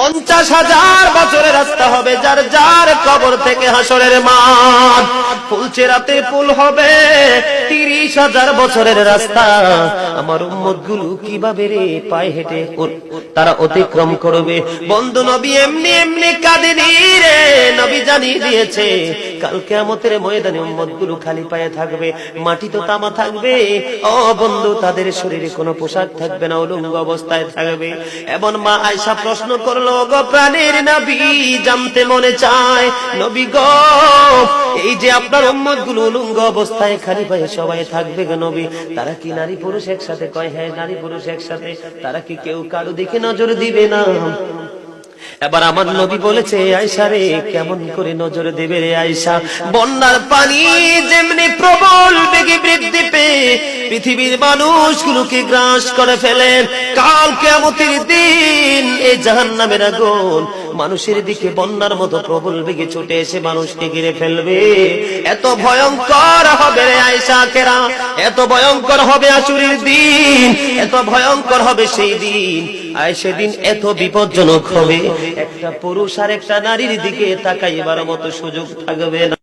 50,000 বছরের রাস্তা হবে, যার যার কবর থেকে হাসরের মাঠ। ফুলচেরাতে পুল হবে 30,000 বছরের রাস্তা। আমার উম্মতগুলো কিভাবে রে পায়ে হেঁটে তারা অতিক্রম করবে? বন্ধু নবী এমনি এমনি কাঁদেনি রে, নবী জানিয়ে দিয়েছে কাল কিয়ামতের ময়দানে উম্মতগুলো খালি পায়ে থাকবে, মাটি তো তামা থাকবে। ও বন্ধু, তাদের শরীরে কোনো পোশাক থাকবে না, উলঙ্গ অবস্থায় থাকবে। এবং মা আয়েশা প্রশ্ন করলো, গো প্রাণের নবী, জানতে মনে চায় নবী গো, এই যে আপনার উম্মতগুলো উলঙ্গ অবস্থায় খালি পায়ে সবাই থাকবে গো নবী, তারা কি নারী পুরুষ একসাথে? কয় হ্যাঁ, নারী পুরুষ একসাথে। তারা কি কেউ কারো দিকে নজর দিবে না? এবার আমার নবী বলেছে, আয়েশা রে, কেমন করে নজর দেবে রে আয়েশা? বন্যার পানি যেমনি প্রবল বেগে বৃদ্ধি পেয়ে পৃথিবীর মানুষগুলোকে গ্রাস করে ফেলে, কাল কিয়ামতের দিন এই জাহান্নামের আগুন মানুষের দিকে বন্যার মতো প্রবল বেগে ছুটে এসে মানুষকে ঘিরে ফেলবে। এত ভয়ঙ্কর হবে রে আয়েশা কেরা, এত ভয়ঙ্কর হবে আসরের দিন, এত ভয়ঙ্কর হবে সেই দিন। আর সেদিন এত বিপজ্জনক হবে, একটা পুরুষ আর একটা নারীর দিকে তাকাইবার মতো সুযোগ থাকবে না।